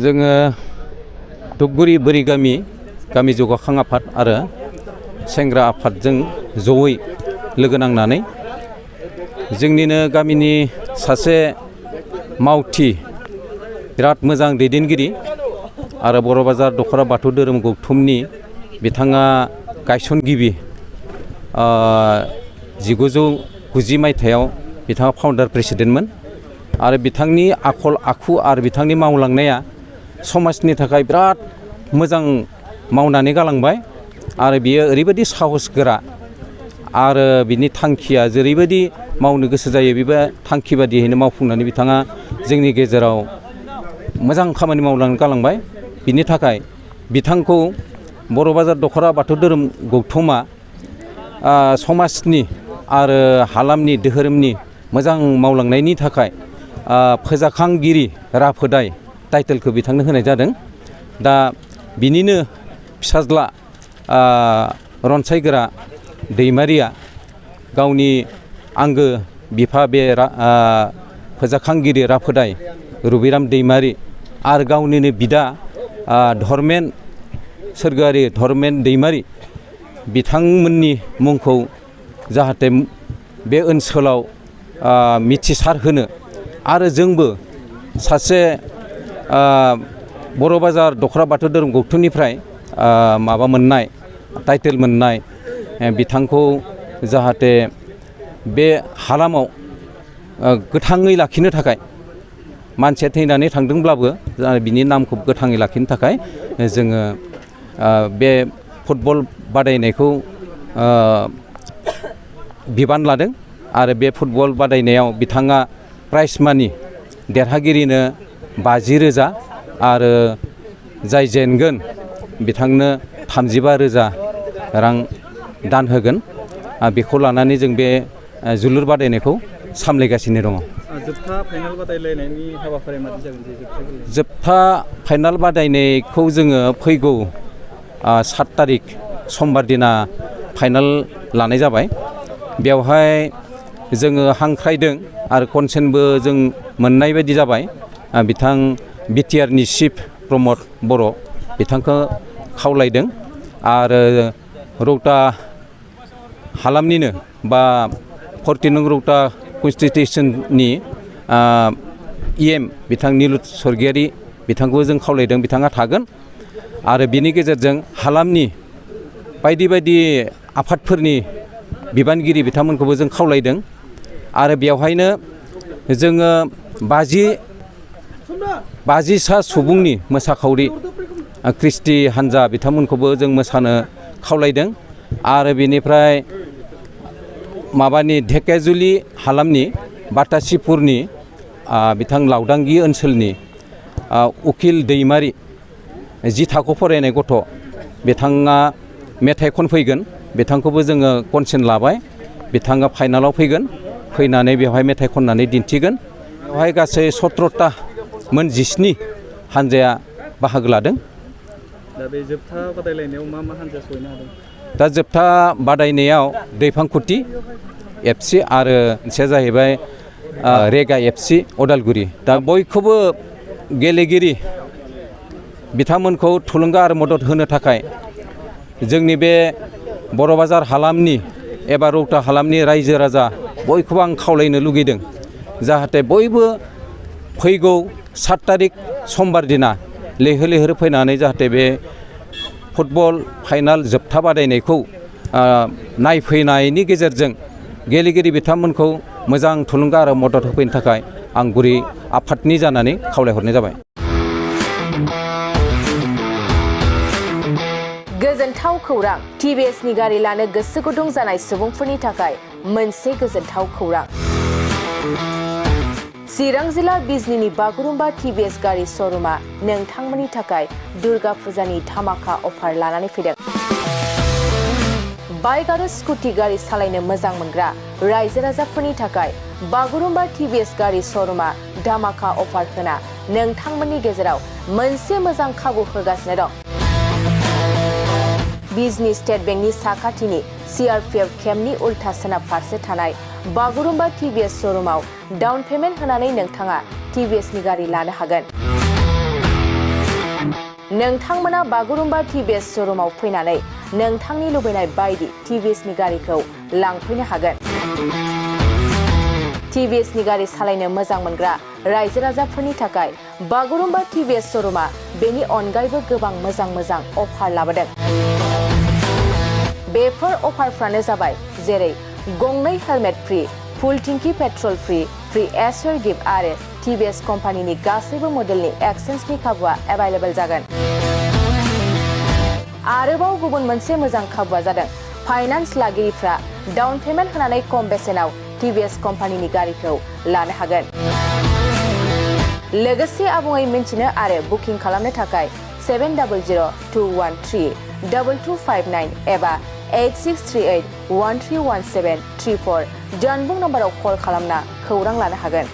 जोङो धुपगुरि बोरि गामि जौगाखां आफाद आरो सेंग्रा आफादजों जयै लोगो नांनानै जोंनिनो गामिनि सासे मावथि बिराद मोजां दैदेनगिरि आरो बर' बाजार दख'रा बाथौ धोरोम गौथुमनि बिथाङा गायसनगिरि 1990 मायथाइयाव बिथाङा फाउन्डार प्रेसिडेन्टमोन आरो बिथांनि आखल आखु आरो बिथांनि मावलांनाया समाजनि थाखाय बिराद मोजां मावनानै गालांबाय आरो बियो ओरैबायदि साहस गोरा आरो बिनि थांखिया जेरैबायदि मावनो गोसो जायो बेबो थांखि बादियैनो मावफुंनानै बिथाङा जोंनि गेजेराव मोजां खामानि मावलांनो गालांबाय। बिनि थाखाय बिथांखौ बर' बाजार दख'रा बाथौ धोरोम गौथुमा समाजनि आरो हालामनि धोरोमनि मोजां मावलांनायनि थाखाय फोजाखांगिरि राफोदाय टाइटेलखौ बिथांनो होनाय जादों। दा बिनिनो फिसाज्ला रनसाय गोरा दैमारिया गावनि आंगो बिफा बे फोजाखांगिरि राफोदाय रबिराम दैमारि आरो गावनिनो बिदा धर्मेन सोरगोआरि धर्मेन दैमारि बिथांमोननि मुंखौ जाहाथे बे ओनसोलाव मिथिसार होनो आरो जोंबो सासे बर' बाजार दख'रा बाथौ धोरोम गौथुमनिफ्राय माबा मोननाय टाइटेल मोननाय बिथांखौ जाहाथे बे हालामाव गोथाङै लाखिनो थाखाय मानसिया थैनानै थांदोंब्लाबो बिनि नामखौ गोथाङै लाखिनो थाखाय जोङो बे फुटबल बादायनायखौ बिबान लादों आरो बे फुटबल बादायनायाव बिथाङा प्राइज मानि देरहागिरिनो 50,000 आरो जाय जेनगोन बिथांनो 35,000 रां दान होगोन। बेखौ लानानै जों बे जोलुर बादायनायखौ सामलायगासिनो दङ। जोबथा फाइनाल बादायलायनायनि हाबाफारिया मादि जागोन? जोबथा फाइनाल बादायनायखौ जोङो फैगौ 7 तारिख समबार दिना फाइनाल लानाय जाबाय। बेवहाय जोङो हांख्रायदों आरो कनसेन्टबो जों मोननाय बायदि जाबाय। बिथां बिटिआरनि चिफ प्रमद बर' बिथांखौ खावलायदों आरो रौता हालामनिनो बा 14 नं रौता कन्स्टिटिउसननि EM बिथां निलुत स्वर्गियारि बिथांखौ जों खावलायदों। बिथाङा थागोन आरो बिनि गेजेरजों हालामनि बायदि बायदि आफादफोरनि बिबानगिरि बिथांमोनखौबो जों खावलायदों आरो बेवहायनो जोङो 50 सुबुंनि मोसाखावरि क्रिस्टि हान्जा बिथांमोनखौबो जों मोसानो खावलायदों आरो बेनिफ्राय माबानि धेकियाजुलि हालामनि बाटासिपुरनि बिथां लावदांगि ओनसोलनि उकिल दैमारि 10 थाखो फरायनाय गथ' बिथाङा मेथाइ खनफैगोन। बिथांखौबो जोङो कनसेन्ट लाबाय। बिथाङा फाइनालाव फैगोन, फैनानै बेवहाय मेथाइ खननानै दिन्थिगोन। बेवहाय गासै 17ता मोन 17 हान्जाया बाहागो लादों। दा बे जोबथा बादायलायनायाव मा हान्जा सहैनो हादों? दा जोबथा बादायनायाव दैफांखुथि FC आरो मोनसेया जाहैबाय रेगा FC अदालगुरि। दा बयखौबो गेलेगिरि बिथांमोनखौ थुलुंगा आरो मदद होनो थाखाय जोंनि बे बर' बाजार हालामनि एबा रौता हालामनि रायजो राजा बयखौबो आं खावलायनो लुगैदों जाहाथे बयबो फैगौ 7 तारिख समबार दिना लैहोर लैहोर फैनानै जाहाथे बे फुटबल फाइनाल जोबथा बादायनायखौ नायफैनायनि गेजेरजों गेलेगिरि बिथांमोनखौ मोजां थुलुंगा आरो मदद होफैनो थाखाय आं गुरै आफादनि जानानै खावलायहरनाय जाबाय। गोजोनथाव खौरां। TVSनि गारि लानो गोसो गुदुं जानाय सुबुंफोरनि थाखाय मोनसे गोजोनथाव खौरां। चिरां जिल्ला बिजनीनि बागुरुम्बा TVS गारि श'रुमा नोंथांमोननि थाखाय दुर्गा फुजानि धामाका अफार लानानै फैदों। बाइक आरो स्कुटि गारि सालायनो मोजां मोनग्रा रायजो राजाफोरनि थाखाय बागुरुम्बा TVS गारि श'रुमा धामाका अफार होना नोंथांमोननि गेजेराव मोनसे मोजां खाबु होगासिनो दं। बिजनी स्टेट बेंकनि साखाथिनि CRPF केम्पनि उल्था सोनाब फारसे थानाय बागुरुम्बा TVS श'रुमाव डाउन पेमेन्ट होनानै नोंथाङा TVSनि गारि लानो हागोन। नोंथांमोना बागुरुम्बा TVS श'रुमाव फैनानै नोंथांनि लुबैनाय बायदि TVSनि गारिखौ लांफैनो हागोन। TVSनि गारि सालायनो मोजां मोनग्रा रायजो राजाफोरनि थाखाय बागुरुम्बा TVS श'रुमा बेनि अनगायैबो गोबां मोजां अफार लाबोदों। बेफोर अफारफ्रानो जाबाय जेरै गंनै हेलमेट फ्रि, फुल टिंकि पेट्रल फ्रि एसर गिफ्ट आरो TVS कम्पानिनि गासैबो मडेलनि एक्सचेन्जनि खाबुआ एभेलेबल जागोन। आरोबाव गुबुन मोनसे मोजां खाबुआ जादों फाइनान्स लागिरिफ्रा डाउन पेमेन्ट होनानै खम बेसेनाव TVS कम्पानिनि गारिखौ लानो हागोन। लोगोसे आबुङै मिन्थिनो आरो बुकिं खालामनो थाखाय 7002132259 एबा 8638131734 जानबुं नम्बराव कल खालामना खौरां लानो हागोन।